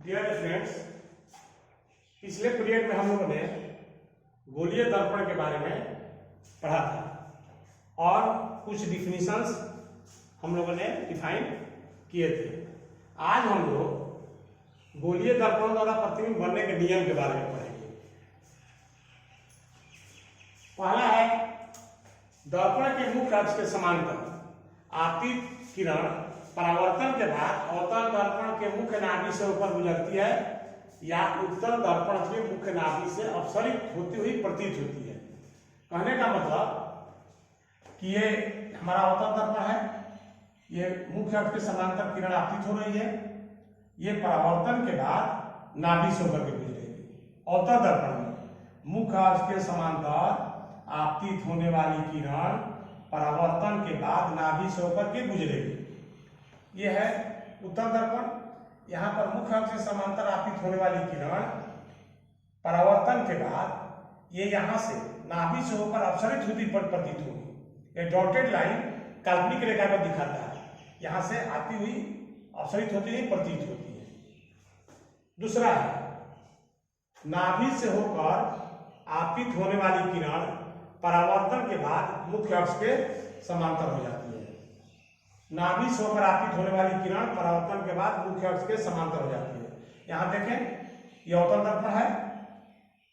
Dear students, पिछले period में हम लोगों ने गोलीय दर्पण के बारे में पढ़ा था और कुछ डिफिनीशंस हम लोगों ने डिफाइन किए थे। आज हम लोग गोलीय दर्पण द्वारा प्रतिबिंब बनने के नियम के बारे में पढ़ेंगे। पहला है दर्पण के मुख्य अक्ष के समांतर आपतित किरण परावर्तन के बाद अवतल दर्पण के मुख्य नाभि से ऊपर गुजरती है या उत्तल दर्पण के मुख्य नाभि से अपसरित होती हुई प्रतीत होती है। कहने का मतलब कि ये हमारा अवतल दर्पण है, ये मुख्य अक्ष के समांतर किरण आपतित हो रही है, ये परावर्तन के बाद नाभि से होकर के गुजरेगी। अवतल दर्पण में मुख्य अक्ष के समांतर आपतित होने वाली किरण परावर्तन के बाद नाभि से होकर के गुजरेगी। ये है उत्तल दर्पण। यहाँ पर मुख्य अक्ष से समांतर आपतित होने वाली किरण परावर्तन के बाद ये यहाँ से नाभि से होकर अपसरित होती प्रतीत होगी। ये डॉटेड लाइन काल्पनिक रेखा को दिखाता है, यहाँ से आती हुई अपसरित होती हुई प्रतीत होती है। दूसरा है नाभि से होकर आपतित होने वाली किरण परावर्तन के बाद मुख्य अक्ष के समांतर हो जाती है। नाभि से होकर आपतित होने वाली किरण परावर्तन के बाद मुख्य अक्ष के समांतर हो जाती है। यहाँ देखें, यह अवतल दर्पण है,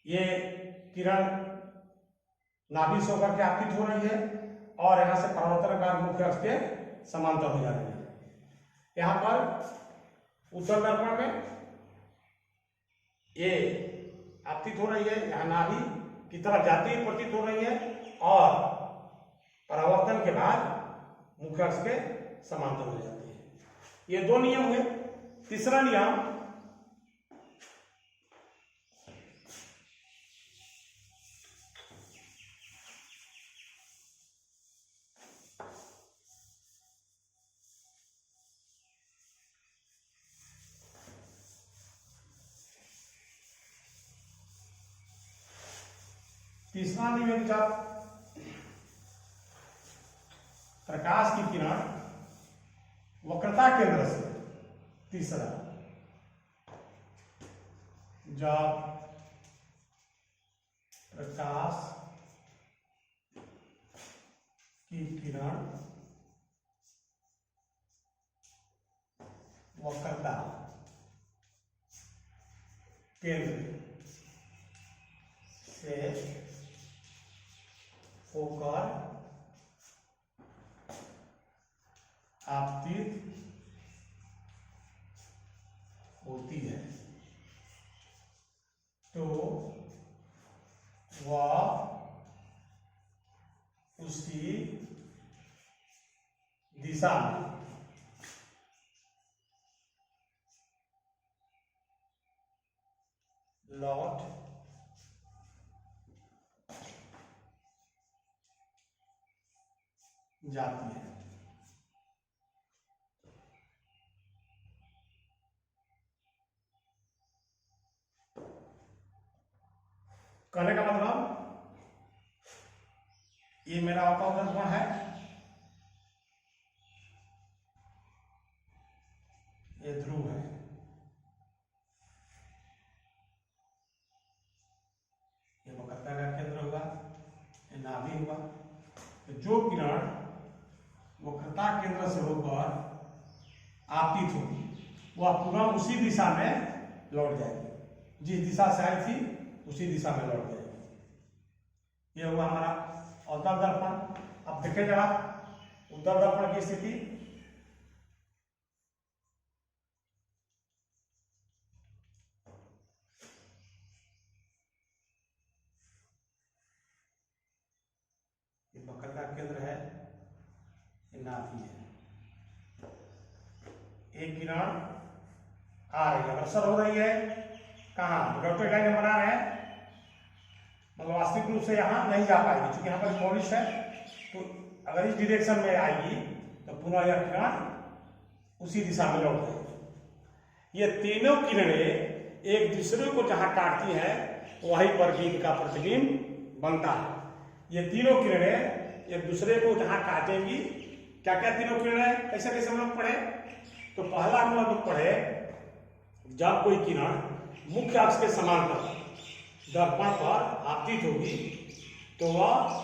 ये किरण नाभि से होकर के आपतित हो रही है और यहाँ से परावर्तन के बाद मुख्य अक्ष के समांतर हो जा रही है। यहाँ पर उत्तल दर्पण में ये आपतित हो रही है, यहाँ नाभि की तरफ जाती हुई प्रतीत हो रही है और परावर्तन के बाद मुख्य अक्ष के समांतर हो जाती है। ये दो नियम हुए। तीसरा नियम प्रकाश की किरण वक्रता केंद्र से, तीसरा जब प्रकाश की किरण वक्रता केंद्र से होकर आपतित होती है तो वह उसी दिशा में लौट जाती है। कहने का मतलब ये मेरा अवतल दर्पण है, ये ध्रुव है, ये वक्रता का केंद्र हुआ, ये नाभि हुआ। तो जो किरण वक्रता केंद्र से होकर आपतित होगी वह पुनः उसी दिशा में लौट जाएगी, जिस दिशा से आई थी उसी दिशा में लौट जाएगी। यह हुआ हमारा अवतल दर्पण। अब देखें जरा उत्तल दर्पण की स्थिति। ये वक्रता केंद्र है, ये नाभि है। एक किरण आ रही है, अग्रसर हो रही है, कहाँ डॉटेड लाइन बना रहे हैं, मतलब वास्तविक रूप से यहाँ नहीं जा पाएगी क्योंकि यहाँ पर पॉलिश है। तो अगर इस डायरेक्शन में आएगी तो पुनः यह किरण उसी दिशा में लौट जाएगी। ये तीनों किरणें एक दूसरे को जहाँ काटती हैं वहीं पर बीम का प्रतिबिंब बनता है। ये तीनों किरणें एक दूसरे को जहाँ काटेंगी, क्या क्या तीनों किरणें कैसे कैसे हम लोग पढ़े? तो पहला हम लोग पढ़े जब कोई किरण मुख्य अक्ष के समांतर दर्पण पर आपतित होगी तो वह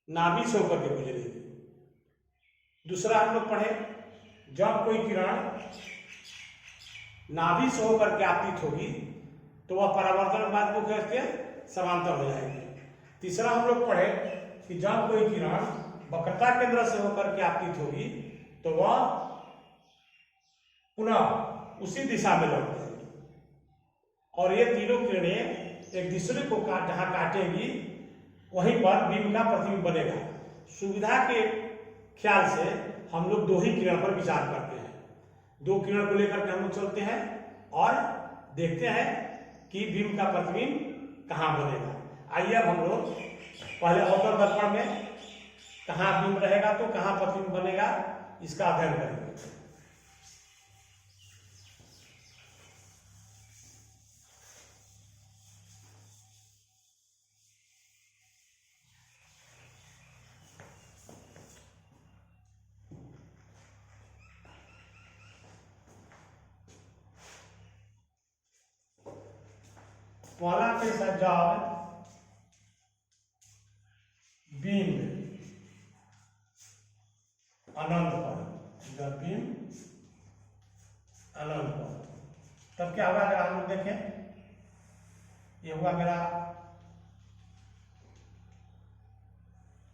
नाभि से होकर के गुजरेगी। दूसरा हम लोग पढ़े, जब कोई किरण नाभि से होकर के आपतित होगी तो वह परावर्तन के बाद मुख्य अक्ष के समांतर हो जाएगी। तीसरा हम लोग पढ़े कि जब कोई किरण वक्रता केंद्र से होकर के आपतित होगी तो वह पुनः उसी दिशा में लौट जाएगी। और ये तीनों किरणें एक दूसरे को जहां काटेंगी वहीं पर बीम का प्रतिबिंब बनेगा। सुविधा के ख्याल से हम लोग दो ही किरण पर विचार करते हैं, दो किरण को लेकर के हम लोग चलते हैं और देखते हैं कि बीम का प्रतिबिंब कहाँ बनेगा। आइए अब हम लोग पहले अवतल दर्पण में कहाँ बीम रहेगा तो कहाँ प्रतिबिंब बनेगा इसका अध्ययन करेंगे। पहला केस है जब बीम अनंत पर, जब बीम अनंत पर, तब क्या होगा? अगर हम लोग देखें, ये हुआ मेरा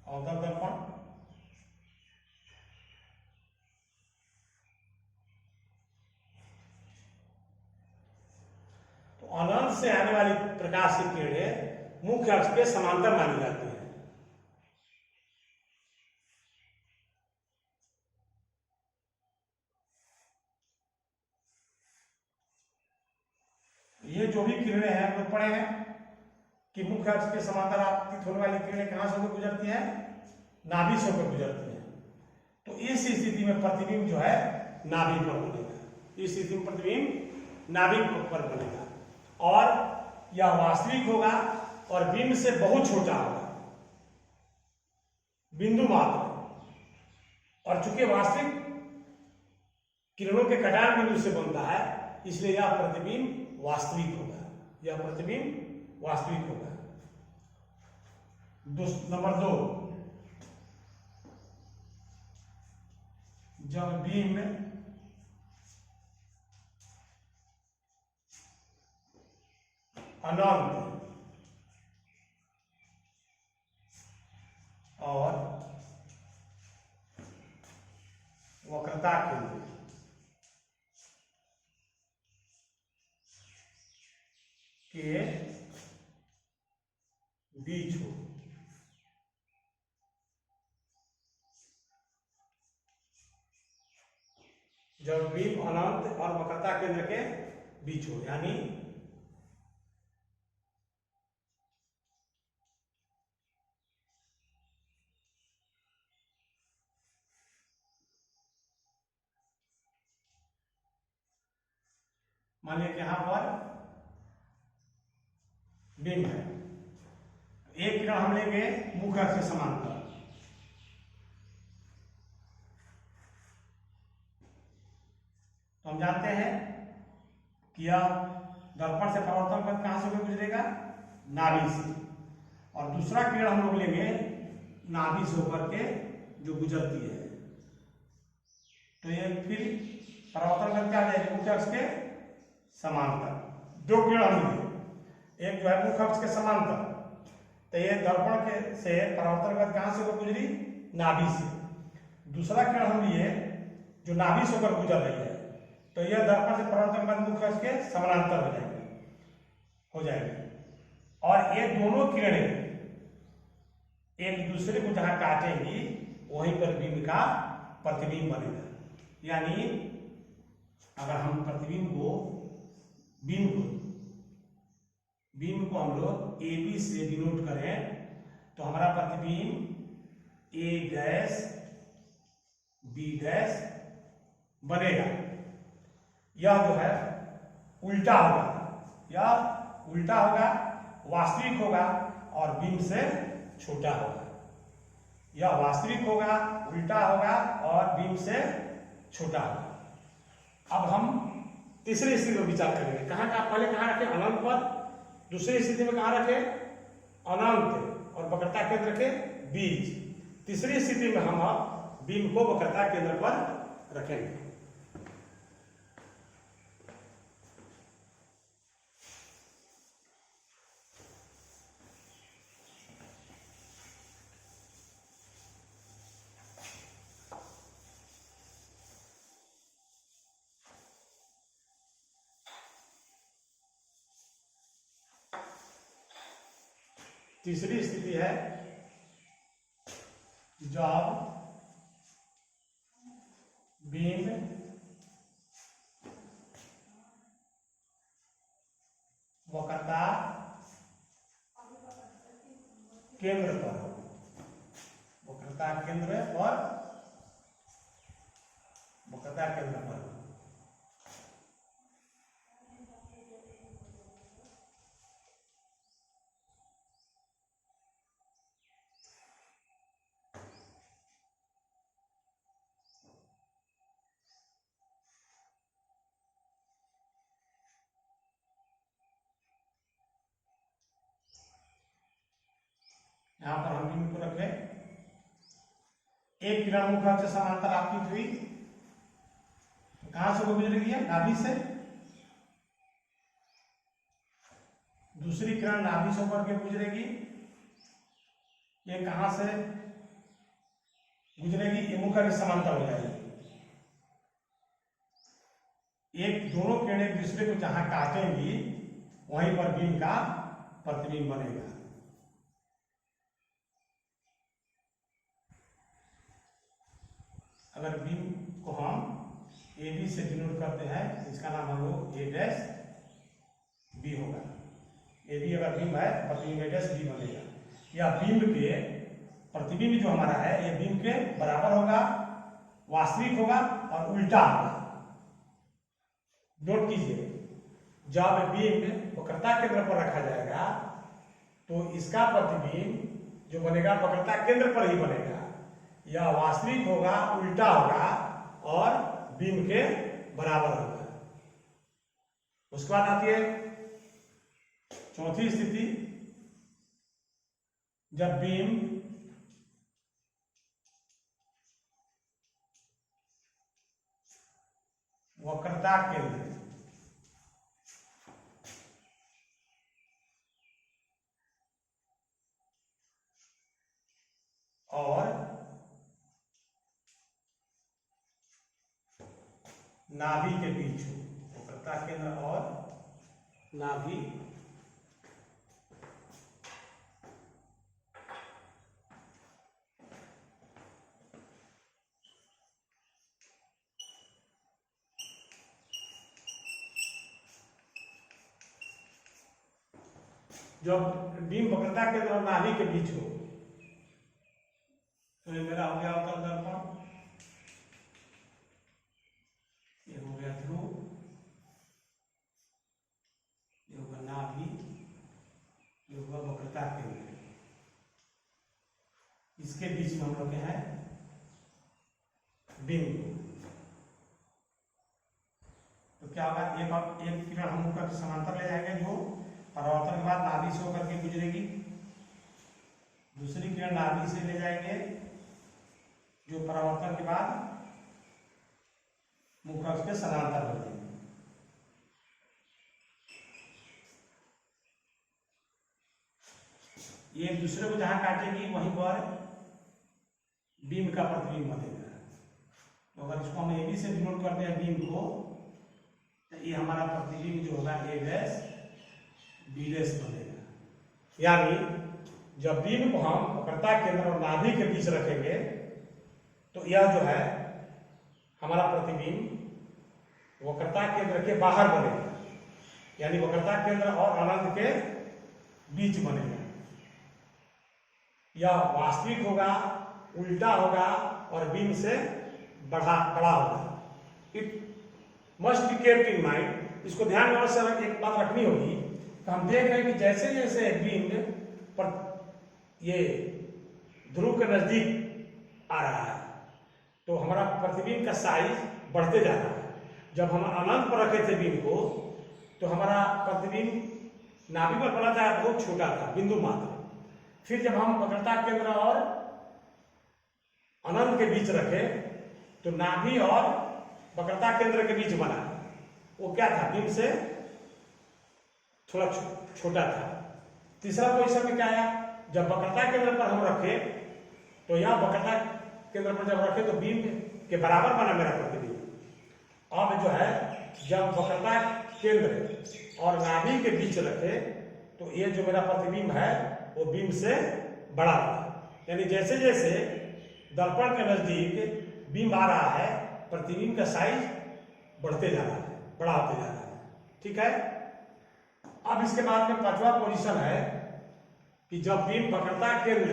अवतल दर्पण, तो अनंत से आने वाली प्रकाश की किरणें मुख्य अक्ष के समांतर मानी जाती है। ये जो भी किरणें हैं हम लोग पढ़े हैं कि मुख्य अक्ष के समांतर आपतित होने वाली किरणें कहां से होकर गुजरती हैं? नाभि से होकर गुजरती हैं। तो इस स्थिति में प्रतिबिंब जो है नाभि पर बनेगा। इस स्थिति में प्रतिबिंब नाभि पर बनेगा और यह वास्तविक होगा और बीम से बहुत छोटा होगा, बिंदु मात्र। और चूंकि वास्तविक किरणों के कटान बिंदु से बनता है इसलिए यह प्रतिबिंब वास्तविक होगा, यह प्रतिबिंब वास्तविक होगा। नंबर 2, जब बीम अनंत और वक्रता केंद्र के बीच हो, जब बीम अनंत और वक्रता केंद्र के बीच हो, यानी मानिए कि यहां पर बीम है, एक किरण हम लेंगे मुख्य अक्ष से समांतर, तो हम जानते हैं कि यह दर्पण से परावर्तन पथ कहां से होकर गुजरेगा? नाभि से। और दूसरा किरण हम लोग लेंगे नाभि से होकर के जो गुजरती है, तो ये फिर परावर्तन पथ क्या आ जाएगी? मुख्य अक्ष के समांतर। दो किरण हम लेंगे, एक जो है मुख्य अक्ष के समांतर, तो ये दर्पण के से परावर्तन पथ कहां से होकर गुजरी? नाभि से। दूसरा किरण हम लिए जो नाभि से होकर गुजर रही है, तो यह दर्पण से परावर्तन पथ मुख्य अक्ष के समानांतर हो जाएगी। और ये दोनों किरणें एक दूसरे को जहां काटेंगी वहीं पर बीम का प्रतिबिंब बनेगा। यानी अगर हम प्रतिबिंब को बीम को हम लोग ए बी से डिनोट करें तो हमारा प्रतिबिंब ए डैश बी डैश बनेगा। यह जो है उल्टा होगा, यह उल्टा होगा, वास्तविक होगा और बीम से छोटा होगा। यह वास्तविक होगा, उल्टा होगा और बीम से छोटा होगा। अब हम तीसरी स्थिति में विचार करेंगे। कहाँ का पहले कहाँ रखे? अनंत पर। दूसरी स्थिति में कहाँ रखे? अनंत और वक्रता केंद्र के बीच। तीसरी स्थिति में हम बीम को वक्रता केंद्र पर रखेंगे। तीसरी स्थिति है जब बीम वक्रता केंद्र पर हो। वक्रता केंद्र और वक्रता केंद्र पर हो। यहां पर हम बीम को रखे। एक किरण मुख्य अक्ष से समांतर आपतित हुई, कहां से वो गुजरेगी है? नाभि से। दूसरी किरण नाभि से होकर के गुजरेगी। ये कहां से गुजरेगी? ये मुख्य अक्ष समांतर हो जाएगी। एक दोनों किरणें एक दूसरे को जहां काटेंगी वहीं पर बीम का प्रतिबिंब बनेगा। अगर बीम को हम ए बी से डिनोट करते हैं, इसका नाम हम लोग ए डैश बी होगा। ए बी अगर बीम है, प्रतिबिंब ए डैश बी बनेगा। या बीम के प्रतिबिंब जो हमारा है ये बीम के बराबर होगा, वास्तविक होगा और उल्टा होगा। नोट कीजिए, जब बीम वक्रता केंद्र पर रखा जाएगा तो इसका प्रतिबिंब जो बनेगा वक्रता केंद्र पर ही बनेगा। यह वास्तविक होगा, उल्टा होगा और बीम के बराबर होगा। उसके बाद आती है चौथी स्थिति, जब बीम वक्रता केंद्र और नाभि के बीच हो। वक्रता केंद्र और नाभि जब बीम वक्रता केंद्र और नाभि के बीच हो तो ये मेरा हो गया अवतल दर्पण, ये हो गया ध्रुव, ये होगा नाभि, ये होगा वक्रता केंद्र। इसके बीच में हम लोग हैं बिंदु। तो क्या होगा? एक किरण हम मुख्य अक्ष समांतर ले जाएंगे जो परावर्तन के बाद नाभि से होकर के गुजरेगी। दूसरी किरण नाभि से ले जाएंगे जो परावर्तन के बाद मुख्य अक्ष के समांतर हो जाएंगे। ये एक दूसरे को जहां काटेगी वहीं पर बीम का प्रतिबिंब बनेगा। तो अगर इसको हम ए बी से डिनोट करते हैं बीम को, तो ये हमारा प्रतिबिंब जो होगा ए डैश बी डैश बनेगा। यानी जब बीम को हम वक्रता केंद्र और नाभि के बीच रखेंगे तो यह जो है हमारा प्रतिबिंब वक्रता केंद्र के बाहर बनेगा, यानी वक्रता केंद्र और अनंत के बीच बनेगा। यह वास्तविक होगा, उल्टा होगा और बीम से बड़ा होगा। It must be kept in mind. इसको ध्यान में अवश्य एक बात रखनी होगी। तो हम देख रहे हैं कि जैसे जैसे बीम पर ये ध्रुव के नजदीक आ रहा है तो हमारा प्रतिबिंब का साइज बढ़ते जा रहा है। जब हम अनंत पर रखे थे बीम को तो हमारा प्रतिबिंब नाभि पर बना था, बहुत छोटा था, बिंदु मात्र। फिर जब हम वक्रता केंद्र और अनंत के बीच रखे तो नाभि और वक्रता केंद्र के बीच बना, वो क्या था, बीम से थोड़ा छोटा था। तीसरा पोजीशन में क्या आया, जब वक्रता केंद्र पर हम रखे तो यहाँ वक्रता केंद्र पर जब रखे तो बीम के बराबर बना मेरा प्रतिबिंब। अब जो है जब वक्रता केंद्र और नाभि के बीच रखे तो ये जो मेरा प्रतिबिंब है वो बीम से बड़ा होगा। यानी जैसे जैसे दर्पण के नजदीक बीम आ रहा है, प्रतिबिंब का साइज बढ़ते जा रहा है, बड़ा होते जा रहा है। ठीक है। अब इसके बाद में पांचवा पोजीशन है कि जब बीम वक्रता केंद्र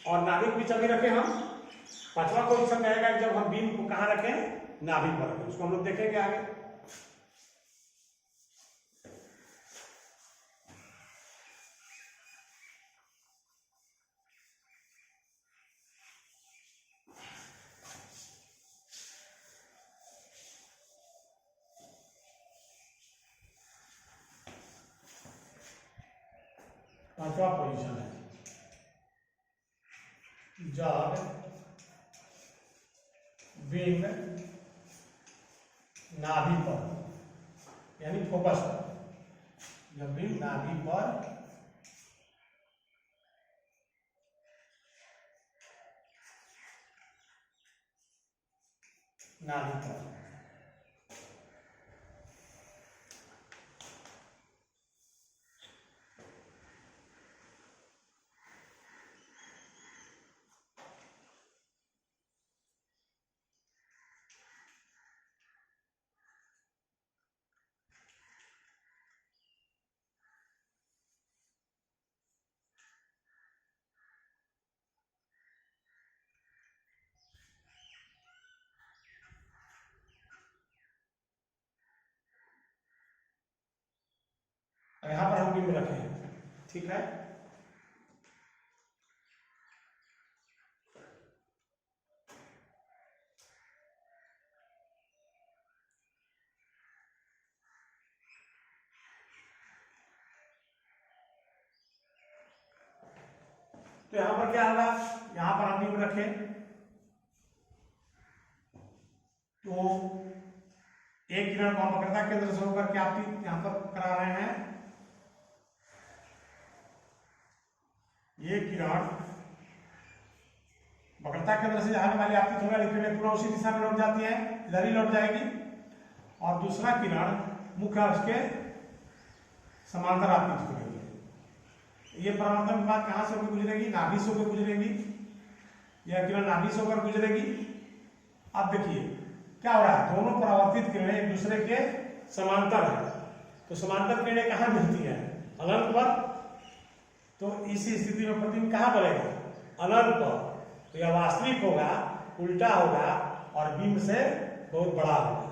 और नाभि के बीच अभी रखे हम, पांचवा पोजीशन रहेगा जब हम बीम को कहाँ रखें, नाभि पर रखें। उसको हम लोग देखेंगे आगे। पांचवा पोजीशन है जब बीम नाभि पर, यानी फोकस पर, जब बीम नाभि पर यहां पर हम बीम रखे हैं। ठीक है। तो यहां पर क्या होगा, यहां पर हम बीम रखे तो एक किरण को हम वक्रता केंद्र से होकर के आपतित यहां पर करा रहे हैं। ये किरण वक्रता केंद्र से जाने वाली आपतित होने वाली किरणें पूरा उसी दिशा में लौट जाती है, इधर ही लौट जाएगी। और दूसरा किरण मुख्य अक्ष के समांतर आपतित होगी। ये परावर्तन के बाद कहां से होकर गुजरेगी, नाभि से होकर गुजरेगी। यह किरण नाभि से होकर गुजरेगी। अब देखिए क्या हो रहा है, दोनों परावर्तित किरणें एक दूसरे के समांतर है। तो समांतर किरणें कहां मिलती है, अनंत पर। तो इसी स्थिति में प्रतिबिंब कहां बनेगा, अनंत पर। तो यह वास्तविक होगा, उल्टा होगा और बीम से बहुत बड़ा होगा।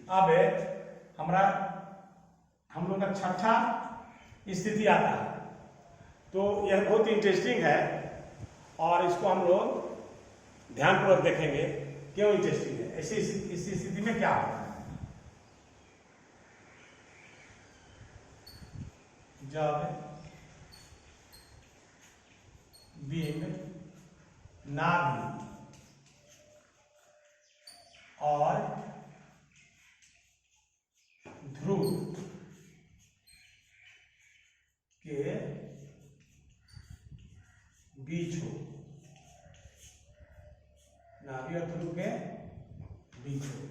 अब हम लोग का छठा स्थिति आता है। तो यह बहुत इंटरेस्टिंग है और इसको हम लोग ध्यानपूर्वक देखेंगे क्यों इंटरेस्टिंग है। ऐसी इस स्थिति में क्या होता है, जब बीम नाभि और ध्रुव के बीच हो, नाभि और ध्रुव के बीच हो।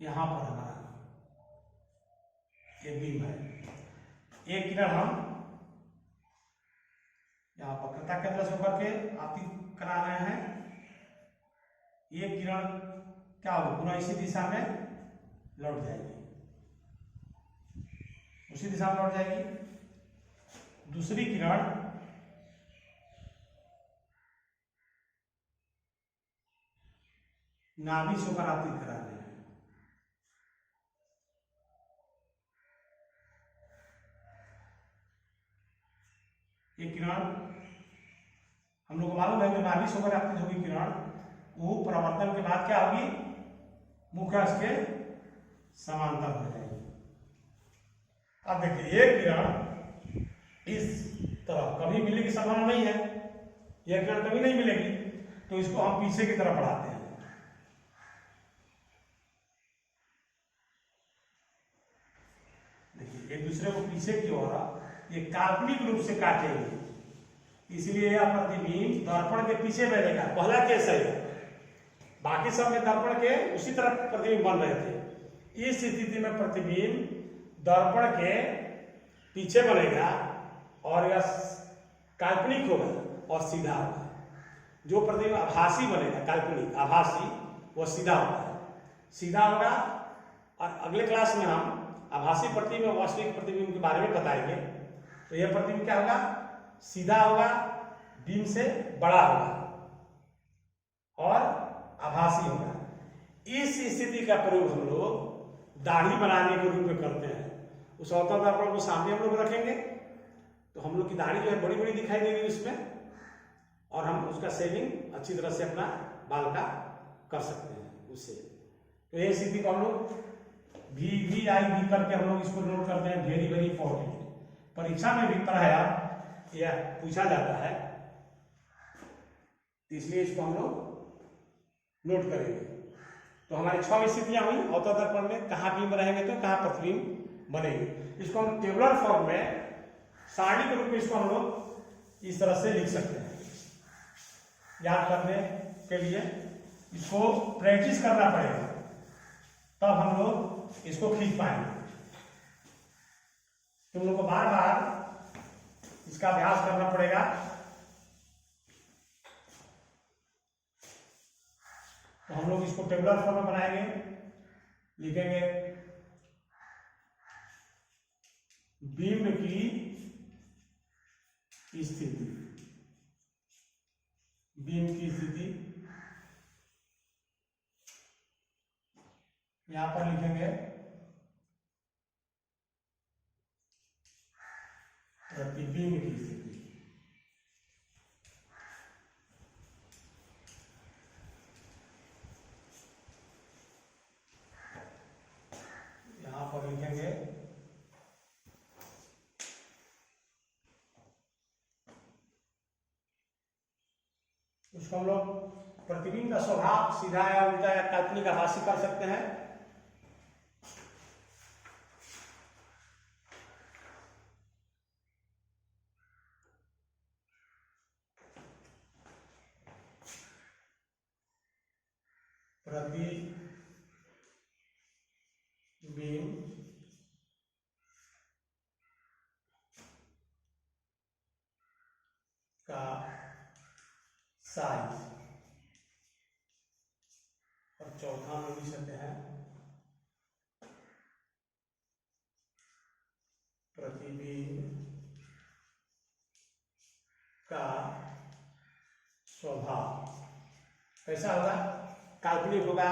यहां पर हमारा ये बीम है। एक किरण हम यहाँ वक्रता केंद्र से होकर के आपतित करा रहे हैं। ये किरण क्या होगी, पुनः इसी दिशा में लौट जाएगी। उसी दिशा में लौट जाएगी। दूसरी किरण नाभि से परावर्तित करा रहे हैं। ये किरण हम लोग को मालूम है कि नाभि से परावर्तित होगी किरण, वो परावर्तन के बाद क्या होगी, मुख्य अक्ष के समांतर हो जाएगी। अब देखिए ये किरण इस तरफ कभी मिलने की संभावना नहीं है, यह किरण कभी नहीं मिलेगी, तो इसको हम पीछे की तरफ बढ़ाते हैं। देखिए एक दूसरे को पीछे की ओर ये काल्पनिक रूप से काटेंगे, इसलिए यह प्रतिबिंब दर्पण के पीछे बैठेगा। पहला केस है, बाकी सब में दर्पण के उसी तरफ प्रतिबिंब बन रहे थे। इस स्थिति में प्रतिबिंब दर्पण के पीछे बनेगा और यह काल्पनिक होगा और सीधा होगा। जो प्रतिबिंब आभासी बनेगा, काल्पनिक आभासी, वो सीधा होता है, सीधा होगा। और अगले क्लास में हम आभासी प्रतिबिंब और वास्तविक प्रतिबिंब के बारे में बताएंगे। तो यह प्रतिबिंब क्या होगा, सीधा होगा, बिंब से बड़ा होगा और आभासी होगा। इस स्थिति का प्रयोग हम लोग दाढ़ी बनाने के रूप में करते हैं। उस अवतल दर्पण को सामने हम लोग रखेंगे तो हम लोग की दाढ़ी जो है बड़ी बड़ी दिखाई देगी उसमें, और हम उसका शेविंग अच्छी तरह से अपना बाल का कर सकते हैं उससे। तो ये स्थिति को हम लोग वी आई बी करके हम लोग इसको नोट करते हैं। वेरी वेरी इंपॉर्टेंट, परीक्षा में भी पढ़ाया या पूछा जाता है, इसलिए इसको हम लोग नोट करेंगे। तो हमारी 6 स्थितियां हुई अवतल दर्पण में, कहाँ बिंब रहेंगे तो कहाँ प्रतिबिंब बनेंगे। इसको हम टेबुलर फॉर्म में सारणी के रूप में इसको हम लोग इस तरह से लिख सकते हैं। याद करने के लिए इसको प्रैक्टिस करना पड़ेगा, तब हम लोग इसको खींच पाएंगे। तुम लोग को बार बार इसका अभ्यास करना पड़ेगा। तो हम लोग इसको टेबुलर फॉर्म में बनाएंगे, लिखेंगे बिंब की स्थिति, बिंब की स्थिति यहां पर लिखेंगे प्रतिबिंब की स्थिति। यहां पर लिखेंगे उसको हम लोग प्रतिबिंब का स्वभाव सीधा या उल्टा या काल्पनिक आभासी कर सकते हैं। प्रतिबिंब का साइज, और चौथा में लिख सकते हैं प्रतिबिंब का स्वभाव। कैसा होगा, काल्पनिक होगा,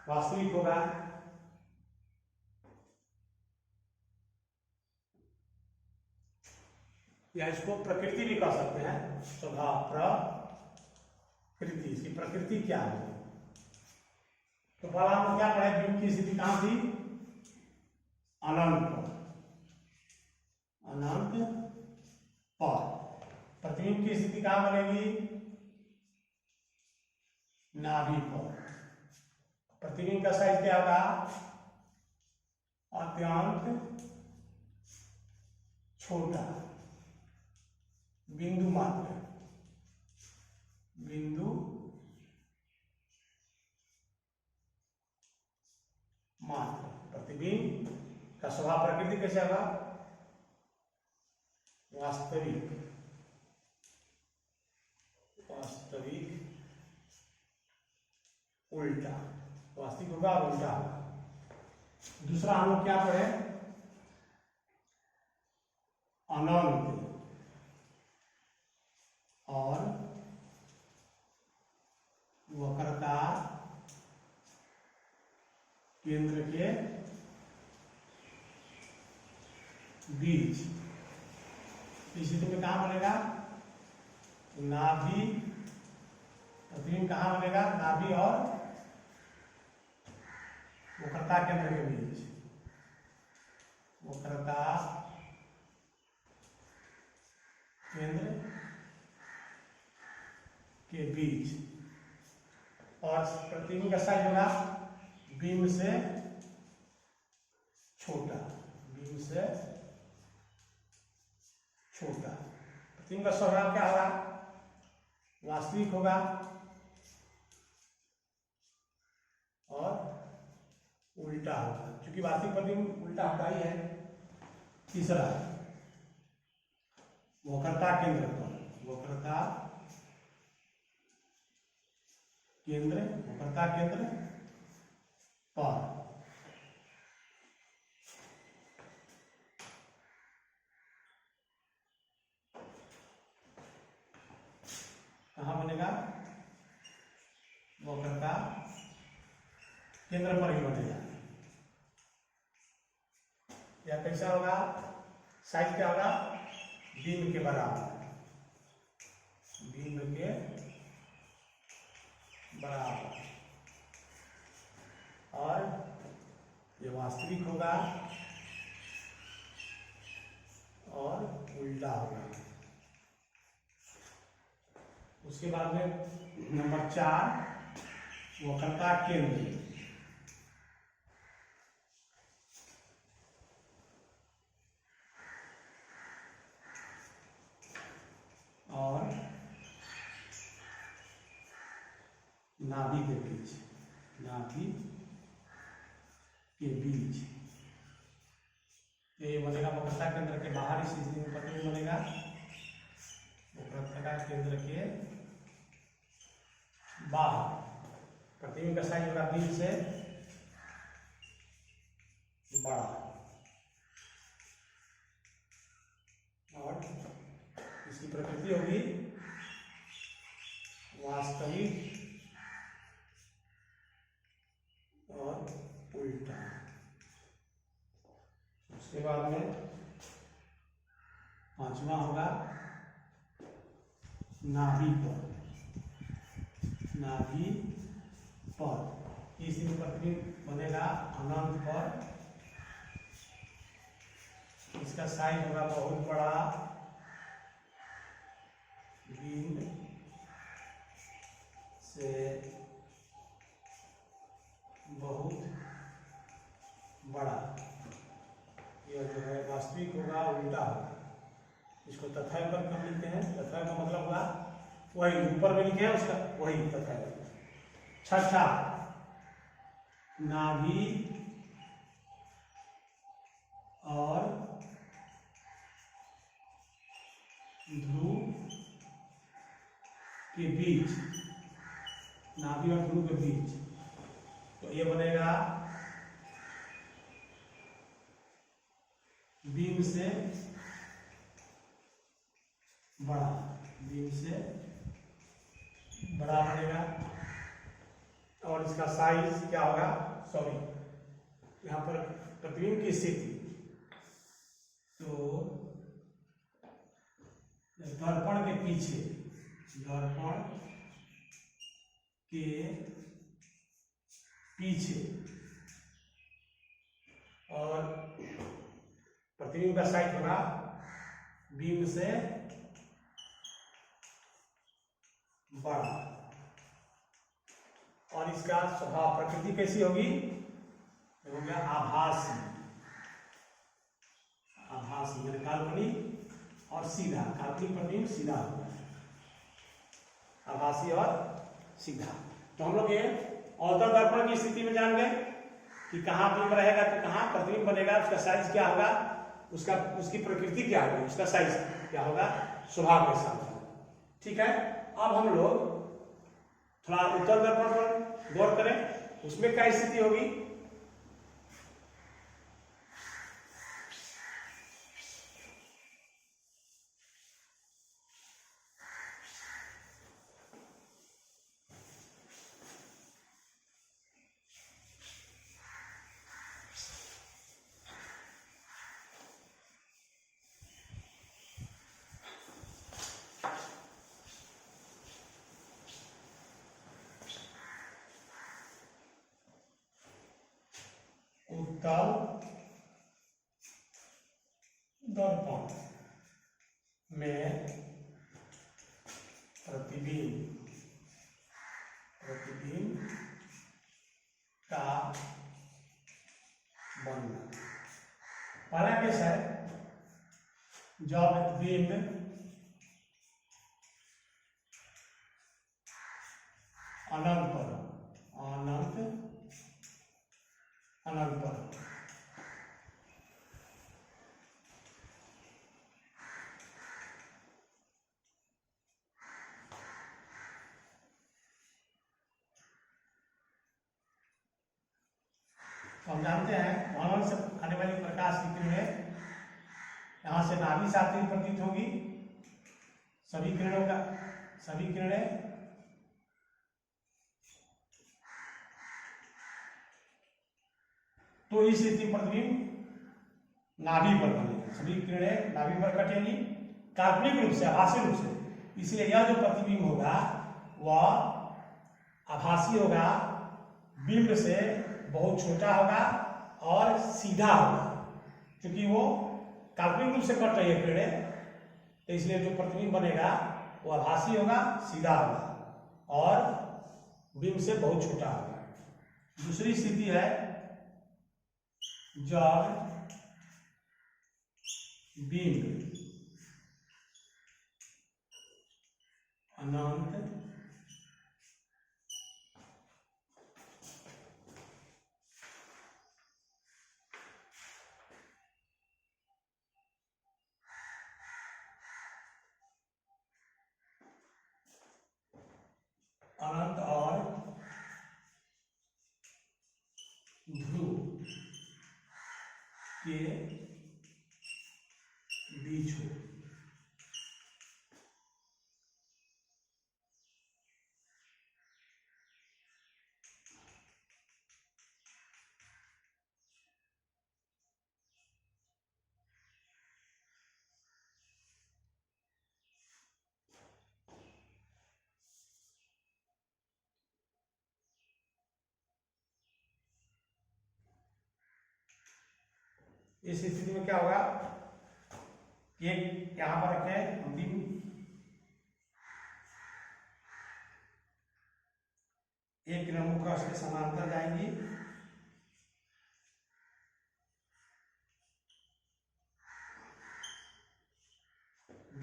वास्तविक होगा। या इसको प्रकृति भी कह सकते हैं, स्वभाव प्रकृति, इसकी प्रकृति क्या है। तो पहला हम क्या पढ़े, बिंब की स्थिति कहां थी, अनंत पर, अनंत पर। प्रतिबिंब की स्थिति कहां बनेगी, नाभि पर। प्रतिबिंब का साइज क्या होगा, अत्यंत छोटा, बिंदु मात्र, बिंदु मात्र। प्रतिबिंब का स्वभाव प्रकृति कैसे होगा, वास्तविक, वास्तविक उल्टा, वास्तविक होगा और उल्टा होगा। दूसरा हम लोग क्या पढ़े, अनंत और वक्रता केंद्र के बीच। इस स्थिति में कहाँ बनेगा? नाभि, प्रतिबिंब कहाँ बनेगा? नाभि और वक्रता केंद्र के बीच। वक्रता केंद्र के बीच। और प्रतिबिंब का साइज होगा बीम से छोटा, बीम से छोटा। प्रतिबिंब का स्वभाव क्या होगा? वास्तविक होगा और उल्टा होगा, क्योंकि वास्तविक प्रतिबिंब उल्टा होता ही है। तीसरा, वक्रता केंद्र पर, वक्रता केंद्र, वक्रता केंद्र पर कहाँ बनेगा? वक्रता केंद्र पर ही बनेगा। या कैसा होगा? साइज क्या होगा? बीम के बराबर, बीम के बराबर। और ये वास्तविक होगा और उल्टा होगा। उसके बाद में नंबर 4, वक्रता केंद्र और नाभि के बीच, नाभि के बीच। ये बनेगा वक्रता केंद्र के बाहर। इस स्थिति में प्रतिबिंब बनेगा वक्रता केंद्र के बाहर। प्रतिबिंब का साइज होगा बीम से बड़ा और इसकी प्रकृति होगी वास्तविक और उल्टा। उसके बाद में 5वां होगा नाभि पर, नाभि पर। इसी में प्रतिबिंब बनेगा अनंत पर। इसका साइज होगा बहुत बड़ा, बीम से बहुत बड़ा। यह जो है वास्तविक होगा, उल्टा होगा। इसको तथाय पर क्यों लिखते हैं? तथाय का मतलब हुआ वही ऊपर में लिखे हैं उसका वही तथाय। 6ठा, नाभि और ध्रुव के बीच, नाभि और ध्रुव के बीच। तो ये बनेगा बीम से बड़ा, बीम से बड़ा बनेगा। और इसका साइज क्या होगा? सॉरी, यहाँ पर प्रतिबिंब की स्थिति, तो दर्पण के पीछे, दर्पण के पीछे। और प्रतिबिंब का साइज होगा बीम से बड़ा। और इसका स्वभाव, प्रकृति कैसी होगी? हो गया आभासी, आभासी यानी काल्पनिक और सीधा। काल्पनिक प्रतिबिंब सीधा होगा, आभासी और सीधा। तो हम लोग ये अवतल दर्पण की स्थिति में जान गए कि कहाँ बिंब रहेगा तो कहाँ प्रतिबिंब बनेगा, उसका साइज क्या होगा, उसका उसकी प्रकृति क्या होगी, उसका साइज क्या होगा, स्वभाव के साथ। ठीक है। अब हम लोग थोड़ा उत्तल दर्पण पर गौर करें, उसमें क्या स्थिति होगी। उत्तल दर्पण में प्रतिबिंब का बनना। पहला केस है जब बिंब अनंत पर हम जानते हैं भवन से आने वाली प्रकाश की किरणें यहाँ से नाभि से आती हुई प्रतीत होगी। सभी किरणें तो इस स्थिति प्रतिबिंब नाभि पर बनेगा। सभी किरणें नाभि पर कटेंगी काल्पनिक रूप से, आभासी रूप से। इसलिए यह जो प्रतिबिंब होगा वह आभासी होगा, बिंब से बहुत छोटा होगा और सीधा होगा, क्योंकि वो काल्पनिक रूप से कट रही है किरणें, तो इसलिए जो प्रतिबिंब बनेगा वो आभासी होगा, सीधा होगा और बिंब से बहुत छोटा होगा। दूसरी स्थिति है जब बिंब अनंत और ध्रुव के बीच हो। इस स्थिति में क्या होगा, एक यहां पर रखें हम बिंब, एक किरण मुख्य अक्ष के समांतर जाएंगी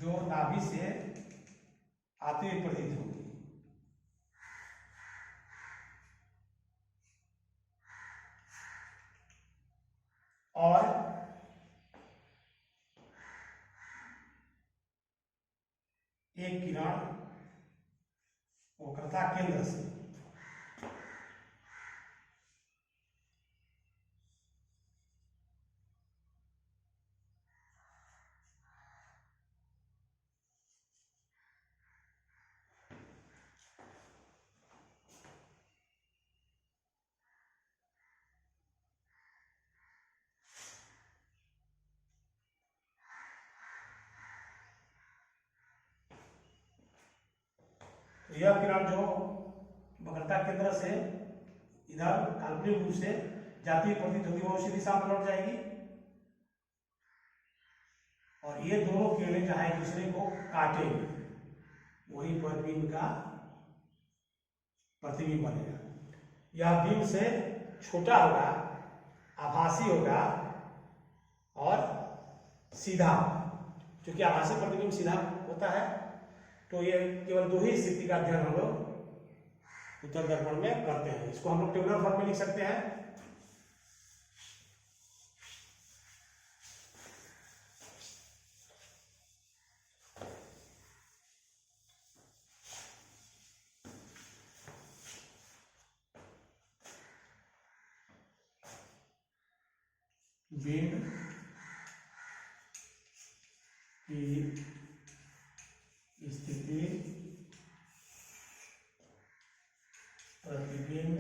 जो नाभि से आती हुई प्रतीत होगी। और एक किरण वक्रता केंद्र से यह किरण जो वक्रता केंद्र से इधर काल्पनिक रूप से जाती हुई प्रतीत होगी, वो उसी दिशा में लौट जाएगी और ये दोनों किरणें जो है एक दूसरे को काटेंगे, वही पर बिंब का प्रतिबिंब बनेगा। यह बिंब से छोटा होगा, आभासी होगा और सीधा होगा। क्योंकि आभासी प्रतिबिंब सीधा होता है, तो ये केवल दो ही स्थिति का अध्ययन हम लोग उत्तल दर्पण में करते हैं। इसको हम लोग टेबुलर फॉर्म में लिख सकते हैं। बिंब की स्थिति प्रतिबिंब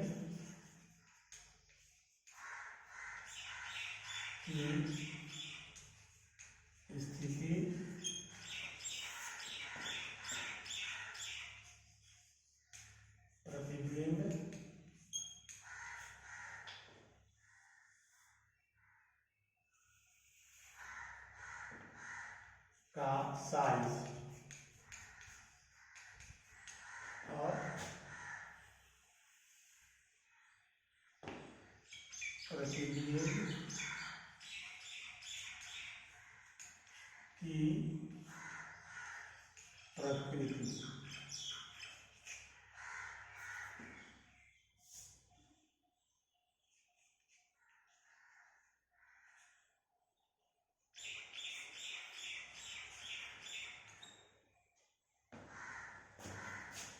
की स्थिति प्रतिबिंब का साइज और प्रतिबिंब की प्रकृति।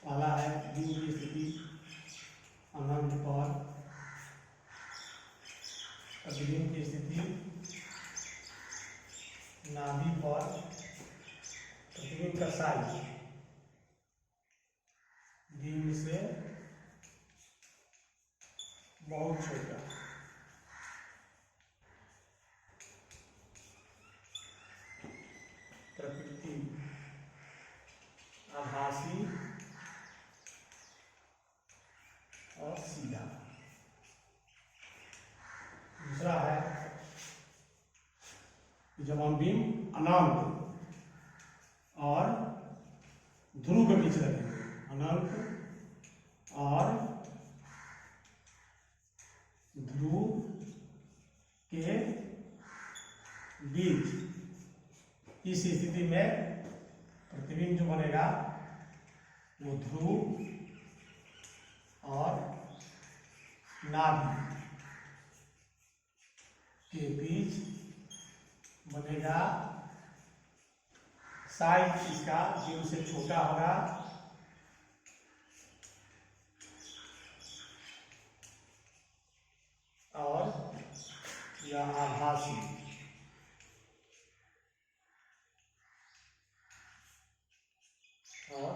पहला है बिंब की स्थिति अनंत पर, प्रतिबिंब की स्थिति नाभि पर, प्रतिबिंब का साइज बिंब से बहुत छोटा, प्रकृति आभासी और सीधा। दूसरा है जब हम बिंब अनंत और ध्रुव के बीच रखेंगे, अनंत और ध्रुव के बीच, इस स्थिति में प्रतिबिंब जो बनेगा वो ध्रुव और नाभि के बीच बनेगा। साइज इसका बिंब से छोटा होगा और यह आभासी और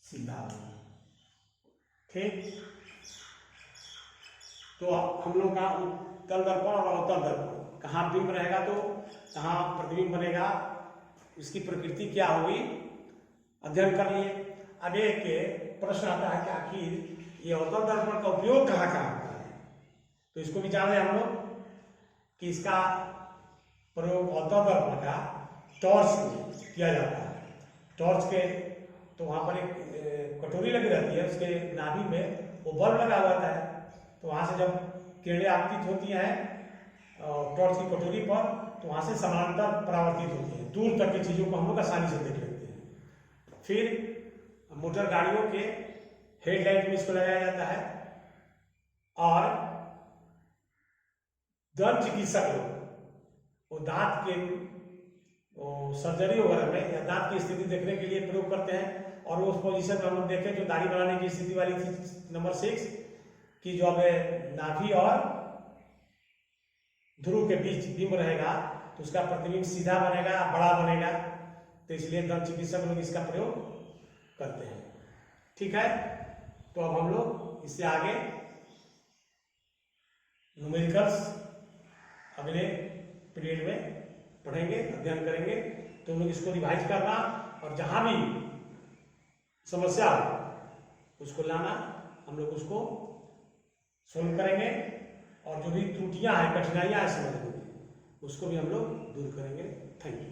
सीधा होगा। ठीक, तो हम लोग का तल दर्पण और अवतल दर्पण, कहाँ बिंब रहेगा तो कहाँ प्रतिबिंब बनेगा, इसकी प्रकृति क्या होगी अध्ययन कर लिए। अब एक प्रश्न आता है कि आखिर ये अवतल दर्पण का उपयोग कहाँ कहाँ होता है, तो इसको भी जान रहे हम लोग कि इसका प्रयोग अवतल दर्पण का टॉर्च में किया जाता है। टॉर्च के तो वहाँ पर एक कटोरी लगी रहती है, उसके नाभि में वो बल्ब लगा हुआ है, तो वहाँ से जब किरणें आपतित होती हैं टॉर्च की कटोरी पर, तो वहाँ से समानांतर परावर्तित होती है, दूर तक की चीज़ों को हम लोग आसानी से देख लेते हैं। फिर मोटर गाड़ियों के हेडलाइट में इसको लगाया जाता है और दंत चिकित्सक लोग वो दांत के सर्जरी वगैरह में या दांत की स्थिति देखने के लिए प्रयोग करते हैं। और उस पोजीशन में हम लोग देखें जो दाढ़ी बनाने की स्थिति वाली थी नंबर 6 कि जो अब नाभि और ध्रुव के बीच बिंब रहेगा तो उसका प्रतिबिंब सीधा बनेगा, बड़ा बनेगा, तो इसलिए दंत चिकित्सक लोग इसका प्रयोग करते हैं। ठीक है, तो अब हम लोग इससे आगे न्यूमेरिकल्स अगले पीरियड में पढ़ेंगे, अध्ययन करेंगे। तो हम लोग इसको रिवाइज करना और जहां भी समस्या हो उसको लाना, हम लोग उसको सोल्व करेंगे और जो भी त्रुटियां हैं, कठिनाइयां हैं समझने में, उसको भी हम लोग दूर करेंगे। Thank you.